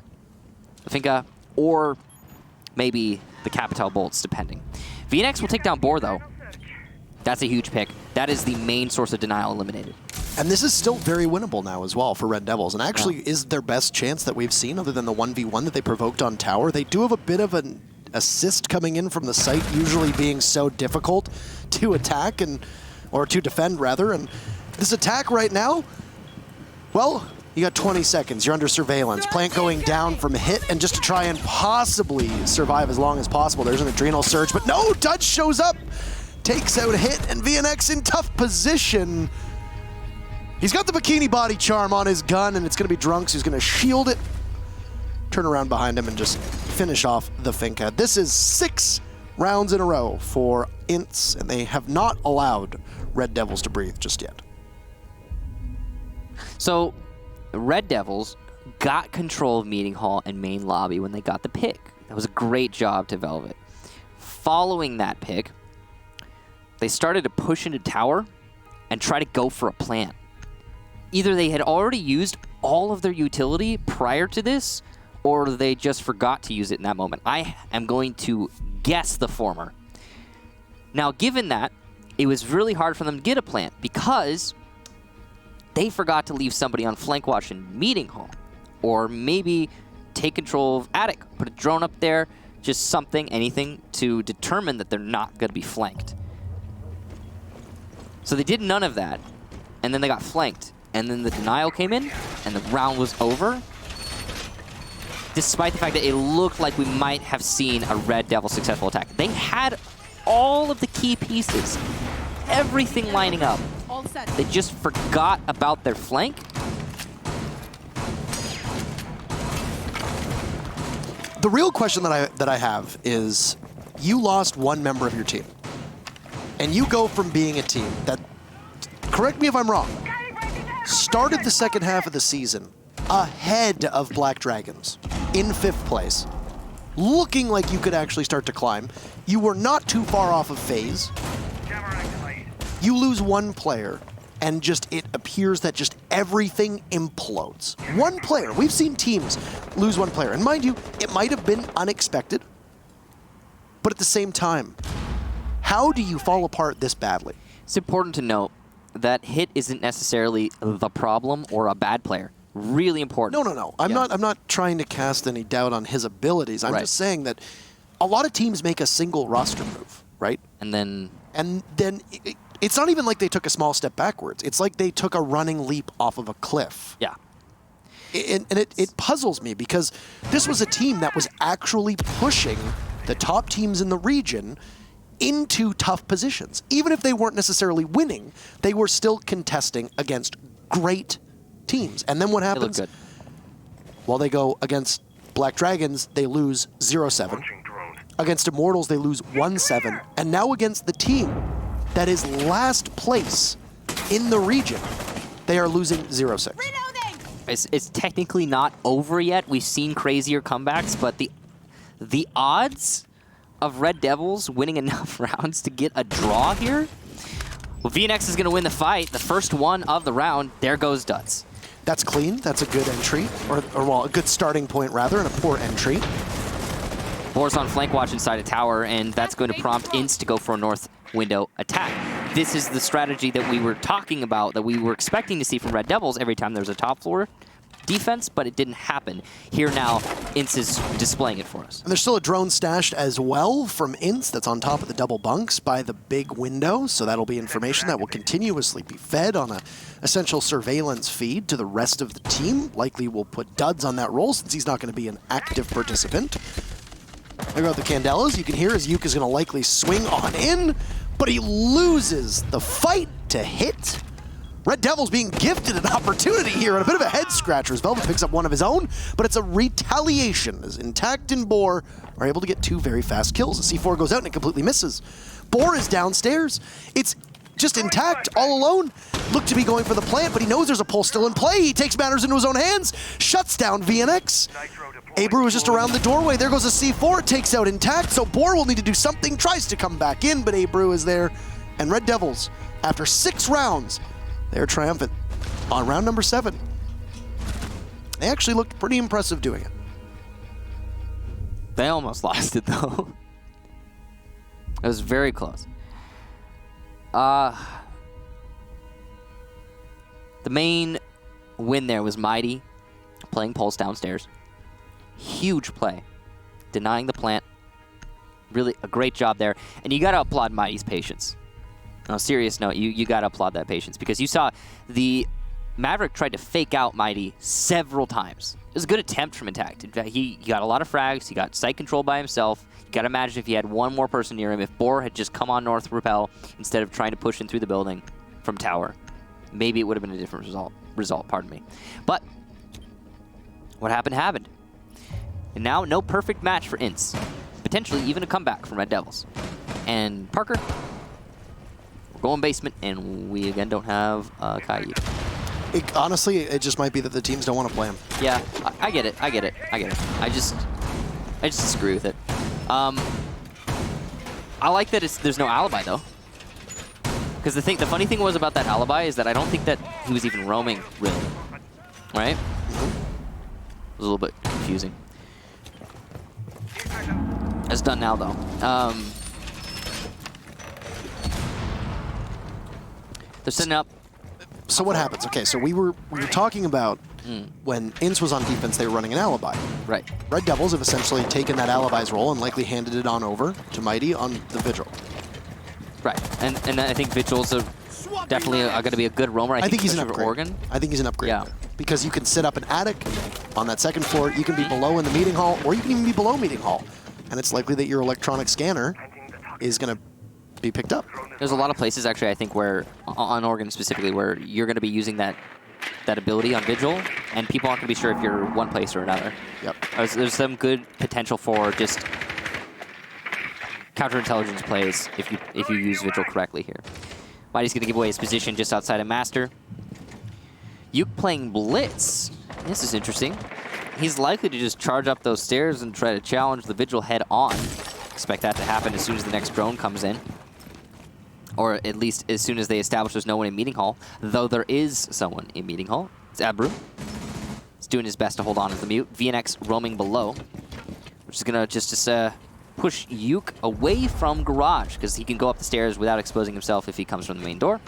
Finka, or maybe the Capital bolts, depending. VNX will take down Boar, though. That's a huge pick. That is the main source of denial eliminated. And this is still very winnable now as well for Red DevilS, and actually is their best chance that we've seen other than the 1v1 that they provoked on tower. They do have a bit of an assist coming in from the site, usually being so difficult to attack, or to defend rather, and this attack right now, well, you got 20 seconds, you're under surveillance. Plant going down from Hit, and just to try and possibly survive as long as possible, there's an adrenal surge, but no, Dutch shows up, takes out Hit, and VNX in tough position. He's got the bikini body charm on his gun, and it's going to be Drunks who's going to shield it turn around behind him and just finish off the Finca. This is 6 rounds in a row for INTZ, and they have not allowed Red Devils to breathe just yet. So, Red Devils got control of Meeting Hall and main lobby when they got the pick. That was a great job to Velvet. Following that pick, they started to push into tower and try to go for a plant. Either they had already used all of their utility prior to this, or they just forgot to use it in that moment. I am going to guess the former. Now, given that, it was really hard for them to get a plant because they forgot to leave somebody on flank watch in Meeting Hall, or maybe take control of Attic, put a drone up there, just something, anything, to determine that they're not going to be flanked. So they did none of that, and then they got flanked, and then the denial came in, and the round was over, despite the fact that it looked like we might have seen a Red Devil successful attack. They had all of the key pieces, everything lining up. They just forgot about their flank. The real question that I have is, you lost one member of your team, and you go from being a team that, correct me if I'm wrong, started the second half of the season ahead of Black Dragons in 5th place, looking like you could actually start to climb. You were not too far off of phase. You lose one player, and just it appears that just everything implodes. One player. We've seen teams lose one player. And mind you, it might have been unexpected, but at the same time, how do you fall apart this badly? It's important to note that Hit isn't necessarily the problem or a bad player. Really important. No. I'm not trying to cast any doubt on his abilities. I'm just saying that a lot of teams make a single roster move, right? And then it's not even like they took a small step backwards. It's like they took a running leap off of a cliff. Yeah. And it puzzles me because this was a team that was actually pushing the top teams in the region into tough positions. Even if they weren't necessarily winning, they were still contesting against great teams. And then what happens? They look good. Well, they go against Black Dragons, they lose 0-7. Against Immortals, they lose 1-7. And now against the team that is last place in the region, they are losing 0-6. It's technically not over yet. We've seen crazier comebacks, but the odds of Red Devils winning enough rounds to get a draw here? Well, VNX is going to win the fight. The first one of the round. There goes Duds. That's clean. That's a good entry. Or well, a good starting point, rather, and a poor entry. Boar's on flank watch inside a tower, and that's going to prompt INTZ to go for a north window attack. This is the strategy that we were talking about, that we were expecting to see from Red Devils every time there's a top floor defense, but it didn't happen. Here now, INTZ is displaying it for us. And there's still a drone stashed as well from INTZ that's on top of the double bunks by the big window, so that'll be information that will continuously be fed on a essential surveillance feed to the rest of the team. Likely will put Duds on that role since he's not going to be an active participant. There go the Candelas. You can hear as Yuke is going to likely swing on in, but he loses the fight to Hit. Red Devils being gifted an opportunity here and a bit of a head scratcher as Velvet picks up one of his own, but it's a retaliation as Intact and Boar are able to get 2 very fast kills. The C4 goes out and it completely misses. Boar is downstairs. It's just Intact, all alone. Looked to be going for the plant, but he knows there's a pulse still in play. He takes matters into his own hands, shuts down VNX. Abrew is just around the doorway. There goes a C4, it takes out Intact, so Boar will need to do something, tries to come back in, but Abrew is there. And Red Devils, after 6 rounds, they're triumphant on round number 7. They actually looked pretty impressive doing it. They almost lost it, though. It was very close. The main win there was Mighty playing Pulse downstairs. Huge play. Denying the plant. Really a great job there. And you got to applaud Mighty's patience. On a serious note, you got to applaud that patience because you saw the Maverick tried to fake out Mighty several times. It was a good attempt from Intact. In fact, he got a lot of frags. He got site control by himself. You got to imagine if he had one more person near him, if Boar had just come on North Repel instead of trying to push in through the building from Tower, maybe it would have been a different result, pardon me. But what happened happened. And now, no perfect match for INTZ. Potentially even a comeback from Red Devils. And Parker, we're going basement, and we again don't have Caillou. Honestly, it just might be that the teams don't want to play him. Yeah, I get it. I get it. I get it. I just disagree with it. I like that there's no alibi though. Because the funny thing was about that alibi is that I don't think that he was even roaming really, right? It was a little bit confusing. It's done now though. They're setting up. So what happens? Okay, so we were talking about when INTZ was on defense, they were running an alibi. Right. Red Devils have essentially taken that alibi's role and likely handed it on over to Mighty on the Vigil. Right, and I think Vigil's definitely going to be a good roamer. I think he's an upgrade. For Oregon. I think he's an upgrade. Yeah. Because you can set up an attic on that second floor. You can be below in the meeting hall, or you can even be below meeting hall. And it's likely that your electronic scanner is going to be picked up. There's a lot of places, actually, I think, where, on Oregon specifically, where you're going to be using that ability on Vigil, and people aren't going to be sure if you're one place or another. Yep. There's some good potential for just counterintelligence plays if you use Vigil correctly here. Mighty's going to give away his position just outside of Master. Yuke playing Blitz. This is interesting. He's likely to just charge up those stairs and try to challenge the Vigil head on. Expect that to happen as soon as the next drone comes in. Or at least as soon as they establish there's no one in meeting hall. Though there is someone in meeting hall. It's Abru. He's doing his best to hold on to the mute. VNX roaming below. Which is going to just push Yuke away from Garage, because he can go up the stairs without exposing himself if he comes from the main door.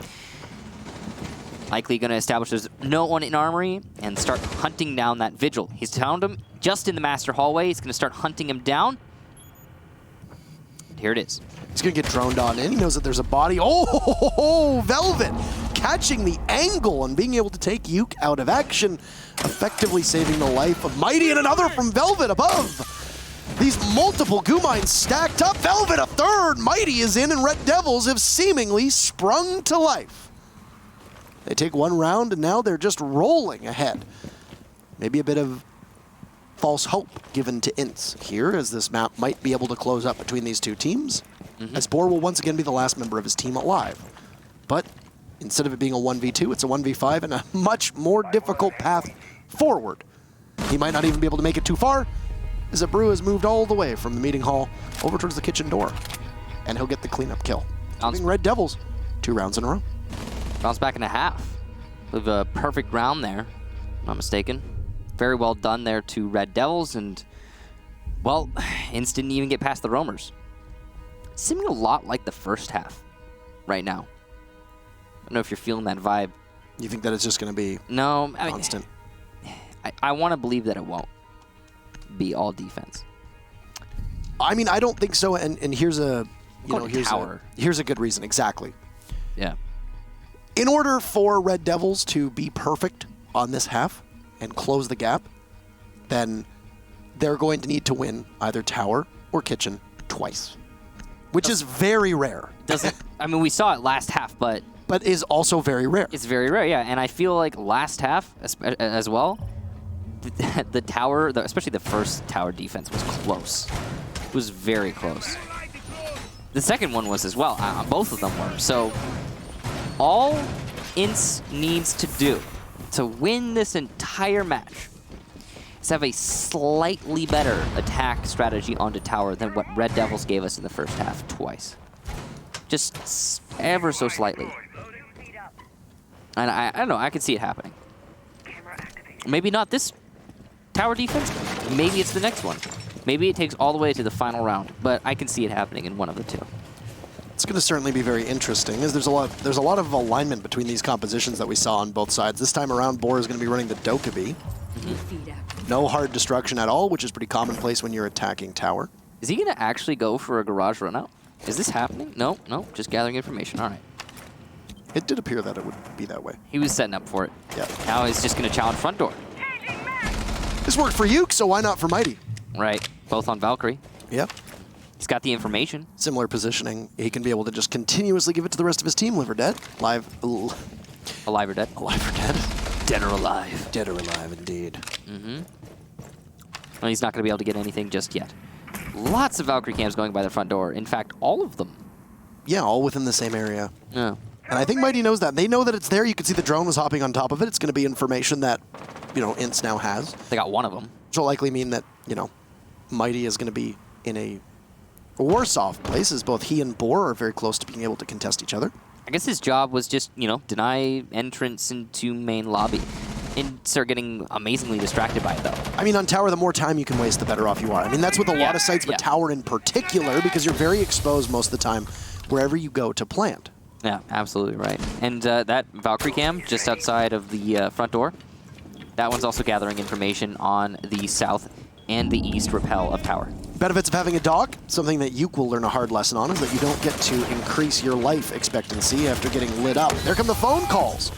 Likely going to establish there's no one in Armory and start hunting down that Vigil. He's found him just in the Master hallway. He's going to start hunting him down. And here it is. He's going to get droned on in. He knows that there's a body. Oh, Velvet catching the angle and being able to take Yuke out of action, effectively saving the life of Mighty, and another from Velvet above. These multiple goo mines stacked up. Velvet a third. Mighty is in, and Red Devils have seemingly sprung to life. They take one round, and now they're just rolling ahead. Maybe a bit of false hope given to INTZ here, as this map might be able to close up between these two teams. As Boar will once again be the last member of his team alive. But instead of it being a 1v2, it's a 1v5 and a much more difficult path forward. He might not even be able to make it too far, as Abru has moved all the way from the meeting hall over towards the kitchen door. And he'll get the cleanup kill. Giving Red Devils 2 rounds in a row. Bounce back in a half. With a perfect round there, not mistaken. Very well done there to Red Devils, and, well, INTZ didn't even get past the roamers. Seeming a lot like the first half right now. I don't know if you're feeling that vibe. You think that it's just going to be constant? I want to believe that it won't be all defense. I mean, I don't think so, and here's a here's a good reason. Exactly. Yeah. In order for Red Devils to be perfect on this half and close the gap, then they're going to need to win either tower or kitchen twice, which is very rare. I mean, we saw it last half, but is also very rare. It's very rare, yeah. And I feel like last half as well, the tower, especially the first tower defense, was close. It was very close. The second one was as well. Both of them were. So all INTZ needs to do to win this entire match is have a slightly better attack strategy onto tower than what Red Devils gave us in the first half twice. Just ever so slightly. And I don't know, I can see it happening. Maybe not this tower defense, maybe it's the next one. Maybe it takes all the way to the final round, but I can see it happening in one of the two. It's going to certainly be very interesting, as there's a lot of alignment between these compositions that we saw on both sides. This time around, Boar is going to be running the Dokkaebi. No hard destruction at all, which is pretty commonplace when you're attacking tower. Is he going to actually go for a garage run out? Is this happening? No, just gathering information. All right. It did appear that it would be that way. He was setting up for it. Yeah. Now he's just going to challenge front door. This worked for Yuke, so why not for Mighty? Right. Both on Valkyrie. Yep. He's got the information. Similar positioning. He can be able to just continuously give it to the rest of his team. Live or dead? Alive Alive or dead? Alive or dead? Dead or alive. Dead or alive, indeed. Well, he's not going to be able to get anything just yet. Lots of Valkyrie cams going by the front door. In fact, all of them. Yeah, all within the same area. Yeah. And I think Mighty knows that. They know that it's there. You can see the drone was hopping on top of it. It's going to be information that, INTZ now has. They got one of them. Which will likely mean that, Mighty is going to be in a worse off place, as both he and Boar are very close to being able to contest each other. I guess his job was just, deny entrance into main lobby. And start getting amazingly distracted by it, though. I mean, on Tower, the more time you can waste, the better off you are. I mean, that's with a lot of sites, but Tower in particular, because you're very exposed most of the time wherever you go to plant. Yeah, absolutely right. And that Valkyrie cam just outside of the front door, that one's also gathering information on the south and the east rappel of Tower. Benefits of having a dog, something that Yuke will learn a hard lesson on, is that you don't get to increase your life expectancy after getting lit up. There come the phone calls.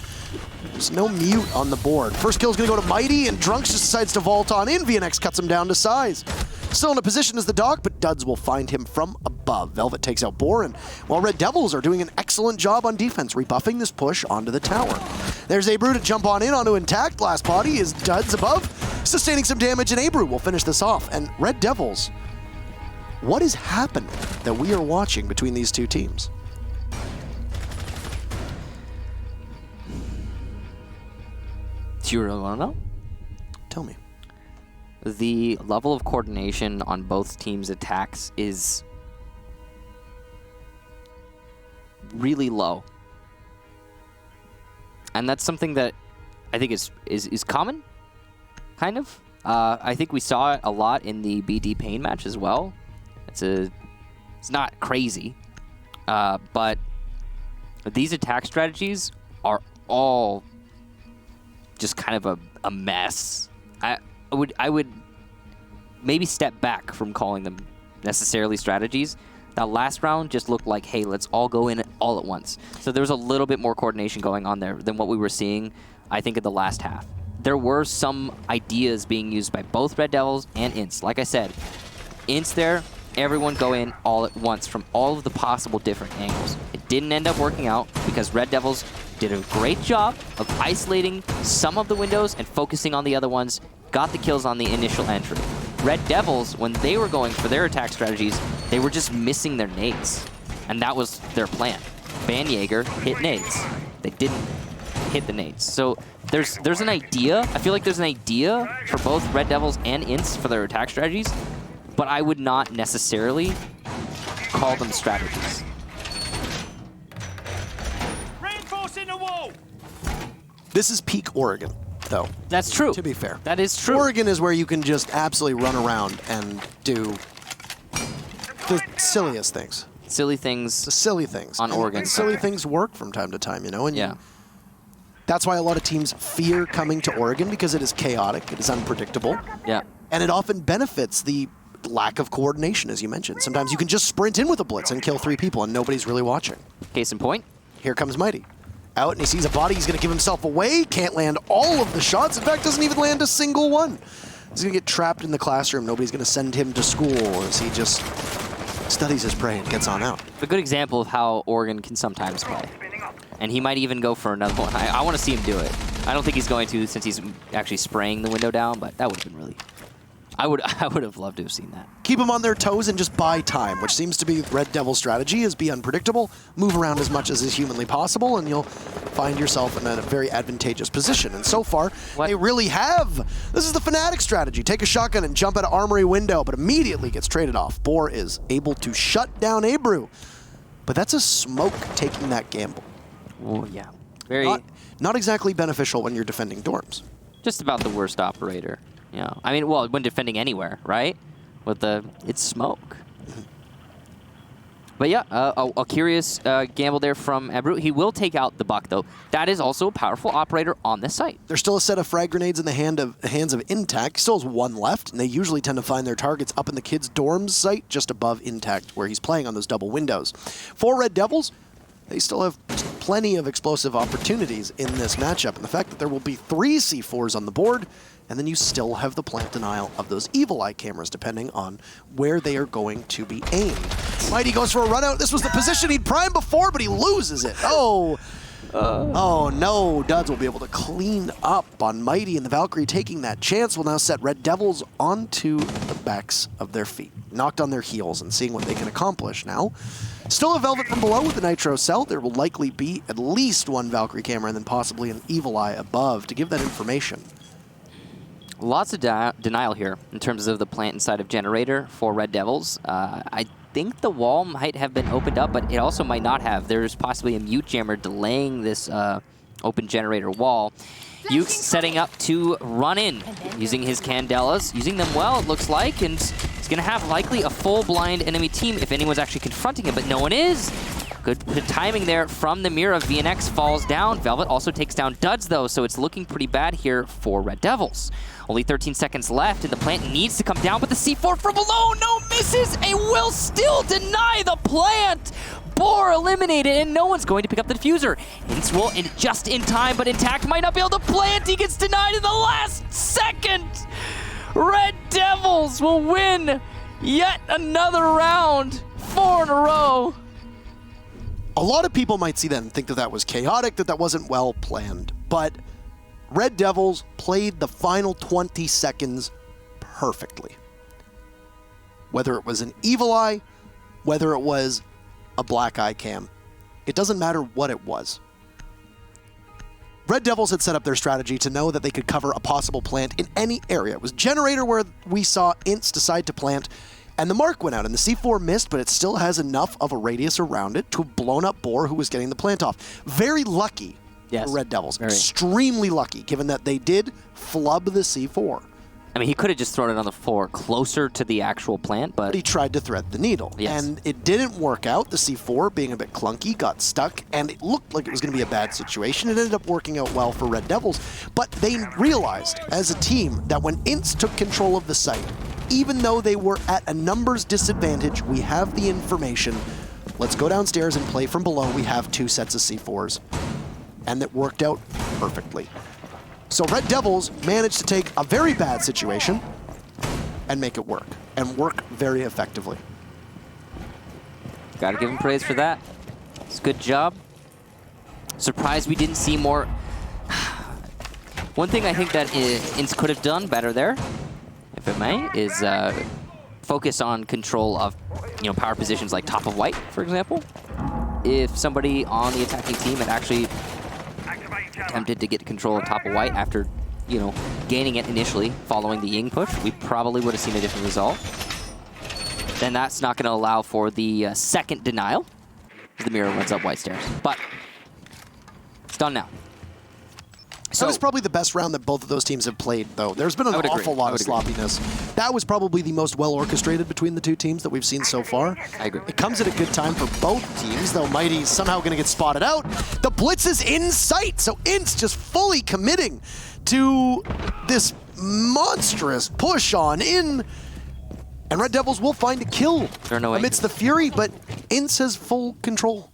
There's no mute on the board. First kill's gonna go to Mighty, and Drunks just decides to vault on in. VNX cuts him down to size. Still in a position as the dog, but Duds will find him from above. Velvet takes out Boar, and while Red Devils are doing an excellent job on defense, rebuffing this push onto the tower. There's Abru to jump on in onto Intact. Last body is Duds above, sustaining some damage, and Abru will finish this off. And Red Devils, what is happening that we are watching between these two teams? Do you really want to know? Tell me. The level of coordination on both teams' attacks is really low. And that's something that I think is common, kind of. I think we saw it a lot in the BD Pain match as well. It's not crazy, but these attack strategies are all just kind of a mess. I would maybe step back from calling them necessarily strategies. That last round just looked like, hey, let's all go in all at once. So there was a little bit more coordination going on there than what we were seeing, I think, in the last half. There were some ideas being used by both Red Devils and INTZ. Like I said, INTZ there, everyone go in all at once from all of the possible different angles. It didn't end up working out because Red Devils did a great job of isolating some of the windows and focusing on the other ones, got the kills on the initial entry. Red Devils, when they were going for their attack strategies, they were just missing their nades. And that was their plan. Ban Jaeger hit nades. They didn't hit the nades. So there's an idea. I feel like there's an idea for both Red Devils and INTZ for their attack strategies, but I would not necessarily call them strategies. Reinforcing the wall. This is peak Oregon, though. That's true. To be fair. That is true. Oregon is where you can just absolutely run around and do the silliest things. Silly things. The silly things. On Oregon. And silly things work from time to time, And Yeah. that's why a lot of teams fear coming to Oregon, because it is chaotic, it is unpredictable, Yeah. and it often benefits the lack of coordination, as you mentioned. Sometimes you can just sprint in with a blitz and kill 3 people and nobody's really watching. Case in point. Here comes Mighty. Out, and he sees a body. He's going to give himself away. Can't land all of the shots. In fact, doesn't even land a single one. He's going to get trapped in the classroom. Nobody's going to send him to school as he just studies his prey and gets on out. A good example of how Oregon can sometimes play. And he might even go for another one. I want to see him do it. I don't think he's going to, since he's actually spraying the window down, but that would have been really... I would have loved to have seen that. Keep them on their toes and just buy time, which seems to be Red Devil's strategy, is be unpredictable, move around as much as is humanly possible, and you'll find yourself in a very advantageous position. And so far, they really have. This is the Fnatic strategy. Take a shotgun and jump at an armory window, but immediately gets traded off. Boar is able to shut down Abru, but that's a smoke taking that gamble. Oh, yeah. Very... Not exactly beneficial when you're defending dorms. Just about the worst operator. You know, I mean, well, when defending anywhere, right? With it's smoke. But yeah, a curious gamble there from Abru. He will take out the Buck, though. That is also a powerful operator on this site. There's still a set of frag grenades in the hands of Intact. Still has 1 left, and they usually tend to find their targets up in the kids' dorms site, just above Intact, where he's playing on those double windows. For Red Devils, they still have plenty of explosive opportunities in this matchup, and the fact that there will be 3 C4s on the board, and then you still have the plant denial of those Evil Eye cameras, depending on where they are going to be aimed. Mighty goes for a run out. This was the position he'd primed before, but he loses it. Oh, Oh no, Duds will be able to clean up on Mighty, and the Valkyrie taking that chance will now set Red Devils onto the backs of their feet. Knocked on their heels and seeing what they can accomplish now. Still a Velvet from below with the Nitro Cell. There will likely be at least one Valkyrie camera and then possibly an Evil Eye above to give that information. Lots of denial here in terms of the plant inside of Generator for Red Devils. I think the wall might have been opened up, but it also might not have. There's possibly a mute jammer delaying this open Generator wall. Yuke's setting up to run in, using his Candelas, using them well, it looks like, and he's going to have likely a full blind enemy team if anyone's actually confronting him, but no one is. Good timing there from the Mira. VNX falls down. Velvet also takes down Duds, though, so it's looking pretty bad here for Red Devils. Only 13 seconds left, and the plant needs to come down, but the C4 from below, no misses, and will still deny the plant. Boar eliminated, and no one's going to pick up the diffuser. INTZ will, just in time, but Intact might not be able to plant. He gets denied in the last second. Red Devils will win yet another round, 4 in a row. A lot of people might see that and think that that was chaotic, that that wasn't well planned, but Red Devils played the final 20 seconds perfectly. Whether it was an Evil Eye, whether it was a Black Eye cam, it doesn't matter what it was. Red Devils had set up their strategy to know that they could cover a possible plant in any area. It was Generator where we saw INTZ decide to plant, and the mark went out, and the C4 missed, but it still has enough of a radius around it to have blown up Boar, who was getting the plant off. Very lucky for Red Devils. Very. Extremely lucky, given that they did flub the C4. I mean, he could have just thrown it on the floor closer to the actual plant, but he tried to thread the needle. Yes. And it didn't work out. The C4, being a bit clunky, got stuck, and it looked like it was going to be a bad situation. It ended up working out well for Red Devils, but they realized as a team that when INTZ took control of the site, even though they were at a numbers disadvantage, we have the information. Let's go downstairs and play from below. We have 2 sets of C4s. And it worked out perfectly. So Red Devils managed to take a very bad situation and make it work, and work very effectively. Gotta give him praise for that. It's a good job. Surprised we didn't see more. One thing I think that INTZ could have done better there, if it may, is focus on control of power positions like top of white, for example. If somebody on the attacking team had actually attempted to get control of top of white after, gaining it initially following the Ying push, we probably would have seen a different result. Then that's not going to allow for the second denial. The Mirror runs up white stairs. But it's done now. So that was probably the best round that both of those teams have played, though. There's been an awful lot of sloppiness. That was probably the most well-orchestrated between the two teams that we've seen so far. I agree. It comes at a good time for both teams, though Mighty's somehow going to get spotted out. The Blitz is in sight, so INTZ just fully committing to this monstrous push on in. And Red Devils will find a kill amidst the Fury, but INTZ has full control.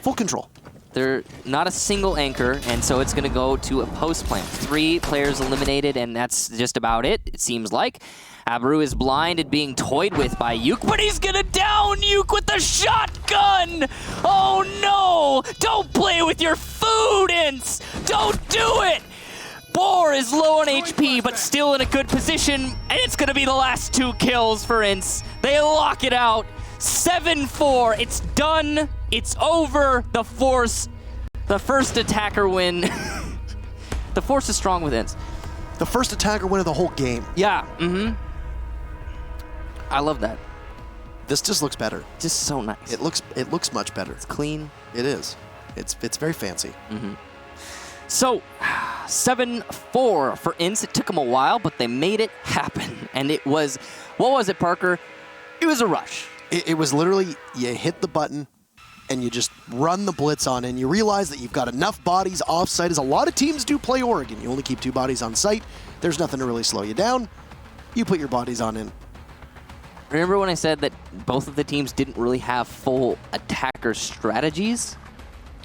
Full control. They're not a single anchor, and so it's going to go to a post plant. 3 players eliminated, and that's just about it seems like. Abaru is blind and being toyed with by Yuke, but he's going to down Yuke with the shotgun! Oh no! Don't play with your food, INTZ! Don't do it! Boar is low on HP, but still in a good position, and it's going to be the last 2 kills for INTZ. They lock it out. 7-4, it's done, it's over, the Force, the first attacker win. The Force is strong with INTZ. The first attacker win of the whole game. Yeah, I love that. This just looks better. Just so nice. It looks much better. It's clean. It is. It's very fancy. So, 7-4 for INTZ. It took them a while, but they made it happen. And it was, what was it, Parker? It was a rush. It was literally, you hit the button and you just run the blitz on and you realize that you've got enough bodies off-site, as a lot of teams do play Oregon. You only keep 2 bodies on site. There's nothing to really slow you down. You put your bodies on in. Remember when I said that both of the teams didn't really have full attacker strategies?